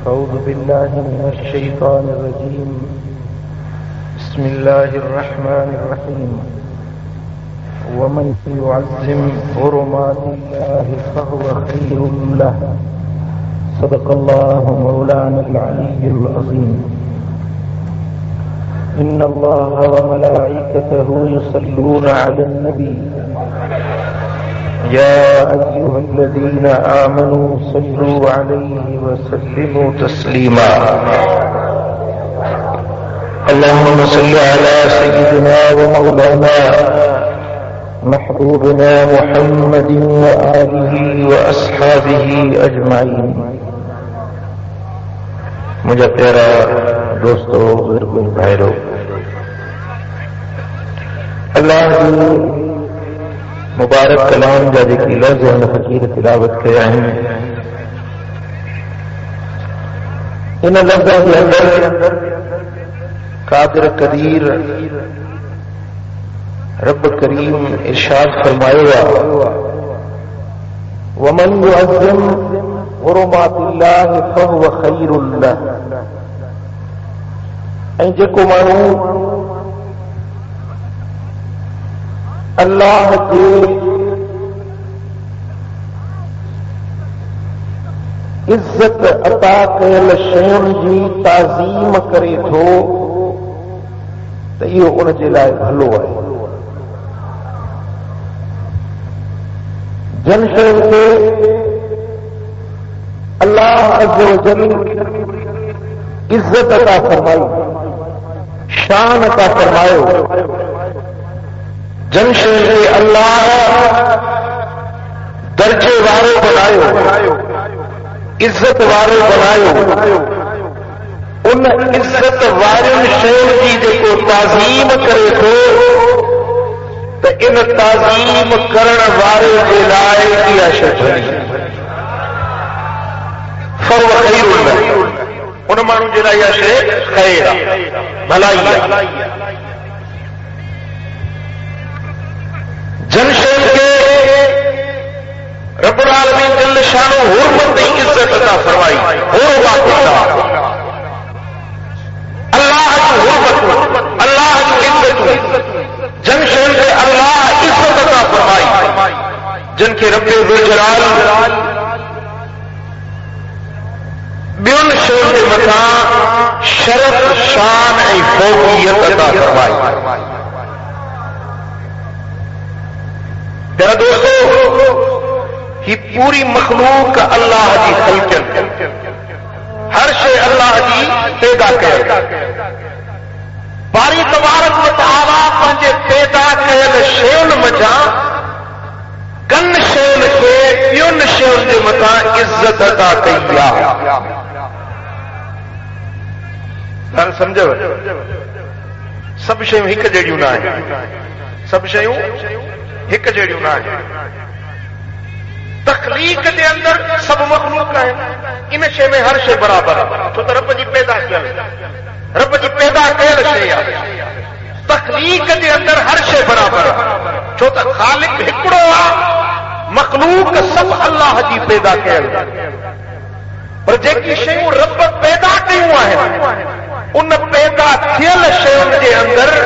أعوذ بالله من الشيطان الرجيم. بسم الله الرحمن الرحيم. ومن يعظم حرمات الله فهو خير له. صدق الله مولانا العلي العظيم. إن الله وملائكته يصلون على النبي يا أيها الذين آمنوا صلوا عليه وسلموا تسليما. اللهم صل على سيدنا ومولانا محبوبنا محمد وآله وأصحابه أجمعين. مجھے پیارا دوستو بزرگوں بھائیو، اللہ کی مبارک کلام جاری کی لفظ فقیر تلاوت کیا ہے. ان لفظوں کے اندر قادر قدیر رب کریم ارشاد فرمائے گا ومن يعظم حرمات الله فهو خير له. ऐं जेको माण्हू अल्लाह जे इज़्ज़त अता कयल शयुनि जी ताज़ीम करे थो त इहो उन जे लाइ भलो आहे. जन शयुनि खे अल्लाह अज़्ज़ व जल इज़्ज़त अता फरमाई, शान अता फरमायो. जन शयुनि खे अल्लाह दर्जे वारो बनायो, इज़्ज़त वारो बनायो. उन इज़्ज़त वारियुनि शयुनि जी जेको ताज़ीम करे थो त इन ताज़ीम करण वारे जे लाइ इहा शइ बणी फहुव खैर लह. उन माण्हू जे लाइ इहा शइ ख़ैर आहे, भलाई आहे. जन शयुनि खे रब्बुल आलमीन जल शानो हुर्मत ऐं इज़्ज़त अता फरमाई. हुर्मत अल्लाह जी हुर्मत, अल्लाह जी इज़्ज़त. जन शयुनि खे अल्लाह इज़्ज़त अता फरमाई, जिन खे रब ज़ुल जलाल ॿियुनि शयुनि जे मथां शरफ़, शान ऐं फ़ौक़ियत अता फरमाई. प्यारा दोस्तो, ही पूरी मखलूक अल्लाह जी ख़ल्क़, हर शइ अल्लाह जी पैदा कयल. बारी तबारक व तआला पंहिंजे पैदा कयल शयुनि मथां कन शयुनि खे ॿियुनि शयुनि जे मथां इज़्ज़त अता कई आहे. हाणे सम्झव, सभु शयूं हिकु जहिड़ियूं न आहिनि. सभु शयूं हिकु जहिड़ियूं न आहिनि. तख़लीक़ जे अंदरि सभु मख़लूक आहिनि. इन शइ में हर शइ बराबरि आहे, छो त रब जी पैदा कयल शइ आहे. तख़लीक़ जे अंदरि हर शइ बराबरि आहे, छो त ख़ालिक़ हिकिड़ो आहे. मख़लूक सभु अल्लाह जी पैदा कयल. पर जेकी शयूं रब पैदा कयूं आहिनि, उन पैदा थियल शयुनि जे अंदरि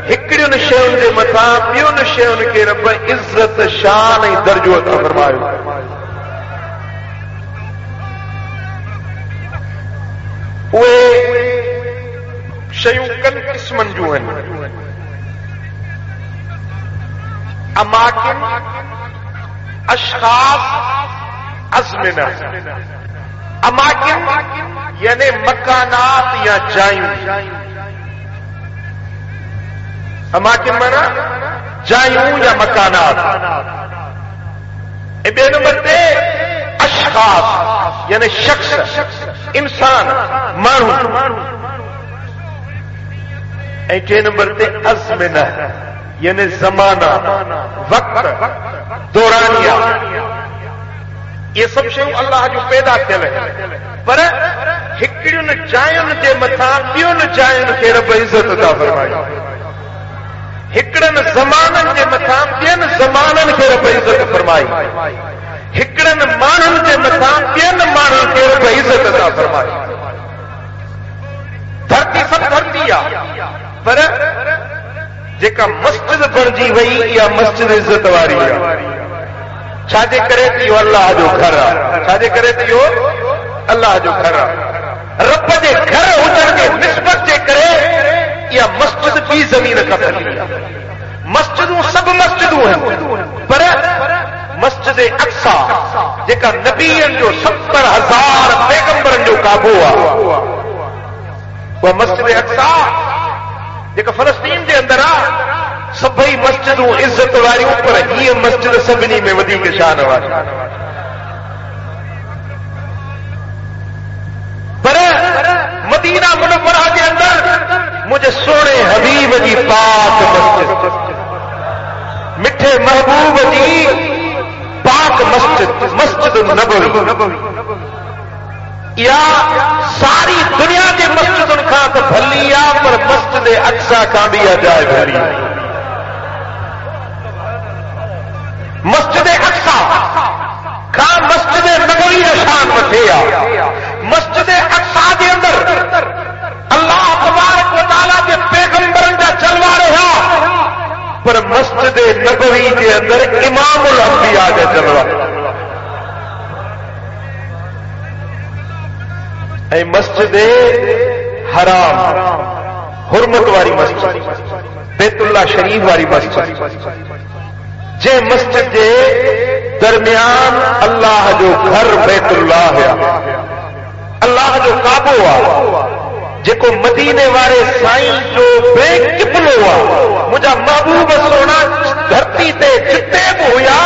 हिकिड़ियुनि शयुनि जे मथां ॿियुनि शयुनि खे रब इज़्ज़त, शान ऐं दर्जो अता फरमायो. उहे शयूं कनि क़िस्मनि जूं आहिनि. अमाकिन, अशख़ास, अज़मिना. अमाकिन यानी मकानात या जायूं. अमाकिन माना जायूं या मकानात. ऐं ॿिए नंबर ते अशख़ास यानी शख्स, इंसान, माण्हू. ऐं टे नंबर ते अज़मिना यानी ज़माना, वक़्त, दौरानिया. ये सभु शयूं अल्लाह जूं पैदा थियल आहिनि. पर हिकिड़ियुनि जायुनि जे मथां ॿियुनि जायुनि खे रब इज़्ज़त अता फरमाई. हिकिड़नि ज़माननि जे मथां ॿियनि ज़माननि खे रब इज़्ज़त फरमाई. हिकिड़नि माण्हुनि जे मथां ॿियनि माण्हुनि खे रब इज़्ज़त अता عطا فرمائے. دھرتی سب دھرتی آ پر جیکا مسجد بنجی وئی یا مسجد عزت واری ہے. چھاجے کرے تیو اللہ جو گھر آ, چھاجے کرے تیو اللہ جو گھر آ. رب جے گھر ہوجن کے نسبت جے کرے یا مسجد بھی زمین کا پھیلی. مسجدوں سب مسجدوں ہیں پر مسجد اقصی جیکا نبیین جو 70,000 پیغمبرن جو کعبو آ وہ مسجد اقصی جیکا فلسطین کے اندر آ سبھی مسجدوں عزت واری پر یہ مسجد سبنی میں ودی کے شان واری. پر مدینہ منورہ کے اندر مجھے سونے حبیب جی پاک مسجد, مٹھے محبوب جی پاک مسجد, مسجد النبوی یا ساری دنیا کے مسجد ان کا تو بھلی آ پر مسجد اقصی کا بھی عجائب بھلی. مسجد اقصی کا مسجد نبوی نشان وٹھے آ. مسجد اقصی کے اندر اللہ تبارک و تعالیٰ کے پیغمبرن کا جلوہ رہا پر مسجد نبوی کے اندر امام الانبیاء کا جلوہ. اے مسجد حرام حرمت واری مسجد, بیت اللہ شریف واری مسجد, جے مسجد جے درمیان اللہ جو گھر بیت اللہ ہے, اللہ جو کعبو آ جیکو مدینے والے سائیں جو بے قبلو آ. مجھا محبوب سونا دھرتی تے جتے بھی ہویا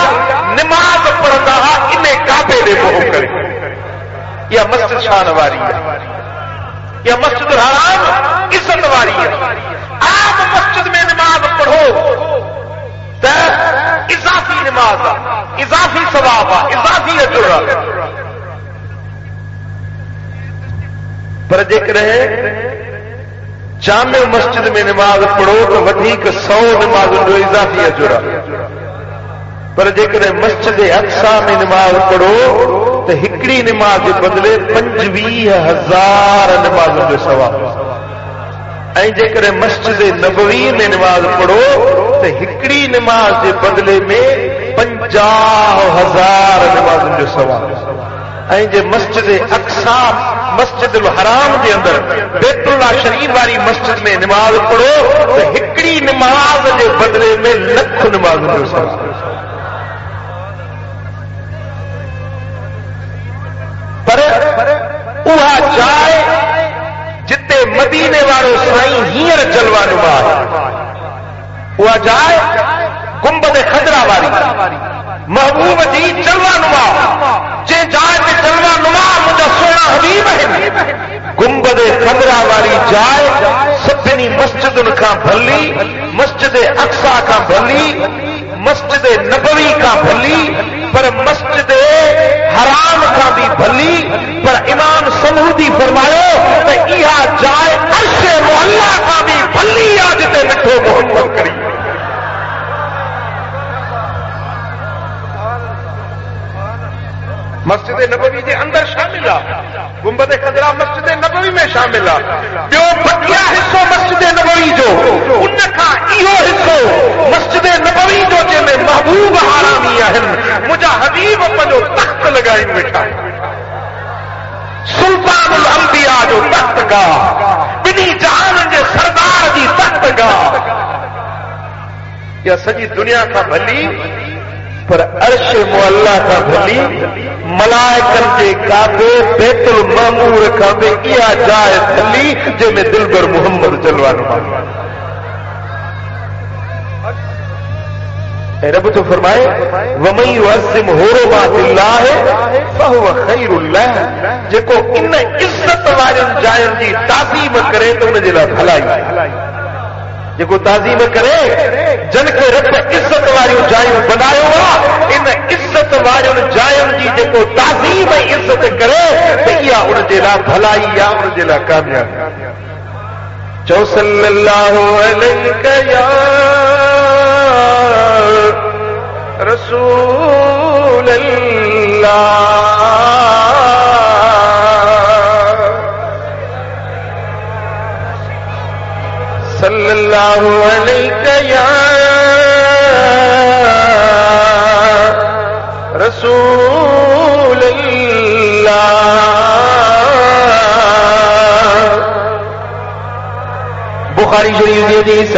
نماز پڑھتا انہیں کعبے دے بہو کرے. یا مسجد شان واری ہے یا مسجد الحرام عزت واری ہے. آپ مسجد میں نماز پڑھو تو اضافی نماز آ, اضافی ثواب آ, اضافی اجر آ. پر ذکر ہے جامع مسجد میں نماز پڑھو تو ودھیک 100 نماز جو اضافی اجر آ. پر ذکر ہے مسجد اقصی میں نماز پڑھو تو ہکڑی نماز کے بدلے 25,000 نماز جو ثواب. ऐं जेकर मस्जिद नबवी में नमाज पढ़ो तो हिकड़ी नमाज के बदले में 50,000 नमाज जो सवाब. ऐं जे मस्जिद अक्सा मस्जिद हराम के अंदर बैतुल्लाह शरीफ वाली मस्जिद में नमाज पढ़ो तो हिकड़ी नमाज के बदले में 1,00,000 नमाज जो सवाब. पर उहा जाए जिते मदीने वारो साईं हींअर जलवा नुमा उहा जाए गुंबद खजरा वारी महबूब जी जलवा नुमा जे जाए ते जलवा नुमा मुंहिंजा सोना हबीब आहिनि. गुंबद खजरा वारी जाए सभिनी मस्जिदुनि खां भली, मस्जिद अक्सा खां भली, मस्जिद नबवी खां भली, पर मस्जिद हराम खां भी भली. पर इमाम समूदी फरमायो त इहा जाए अर्श मुअल्ला खां भी भली आ जिते मिठो मोहम्मद करी. मस्जिद नबवी के अंदर शामिल आ, गुंबद खजरा मस्जिद नबवी में शामिल आ. ॿियो बकिया हिस्सो मस्जिद नबवी जो उन खां इहो हिस्सो मस्जिद नबवी जो जंहिंमें महबूब हारामी आहिनि. मुंहिंजा हबीब पंहिंजो तख़्त लॻाई वेठा आहिनि. सुल्तानुल अंबिया जो तख़्त गाह, ॿिन्ही जहाननि जे सरदार जी तख़्त गाह. इहा सॼी दुनिया खां भली पर अर्श मुअल्ला खां भली, मलाइकन जे काबे बैतुल मामूर खां बि इहा जाइ भली जंहिंमें दिलबर मुहम्मद जलवा नुमा. रब तो फरमाए वमन युअज़्ज़िम हुरुमातिल्लाह फहुव खैरुल लह. जेको इन इज्जत वारियुनि जायुनि जी ताज़ीम करे त उन जे लाइ भलाई. जेको ताज़ीम करे जन खे रब इज्जत वारियूं जायूं बनायो आहे, इन इज्जत वारियुनि जायुनि जी जेको ताज़ीम ऐं इज्जत करे त इहा उन जे लाइ भलाई आहे, उन जे लाइ कामयाबी. चओ सल्लल्लाहु अलैहि या रसूल अल्लाह. اللہ علیک یا رسول اللہ. بخاری شریف کی حدیث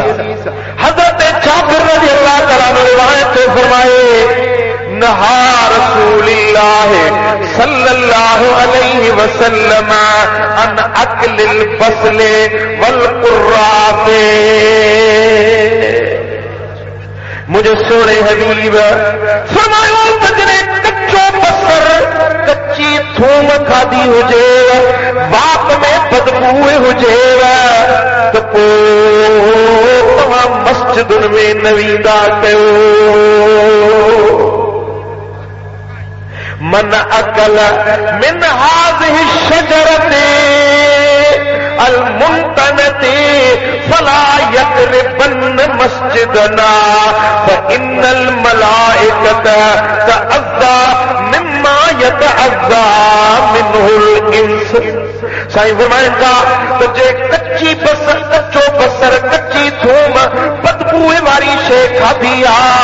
حضرت جابر رضی اللہ تعالیٰ عنہ روایت سے فرمائے نہا رسول اللہ صلی اللہ علیہ وسلم عن اکل البصل والقراء. مجھے سونے حبیب فرمایا بجنے کچو بسر کچی تھوم کھادی ہوجے باپ میں بدبوئے ہوجے تو مسجد میں نویدا کیوں. من اکل من هذه الشجرة الممتنة فلا يقربن مسجدنا فإن الملائكة تأذى مما يتأذى منه الإنس. سائیں فرمائیں گا تو جے کچی بسر کچو بسر کچی تھوم بدبوئے واری شے کھا دیا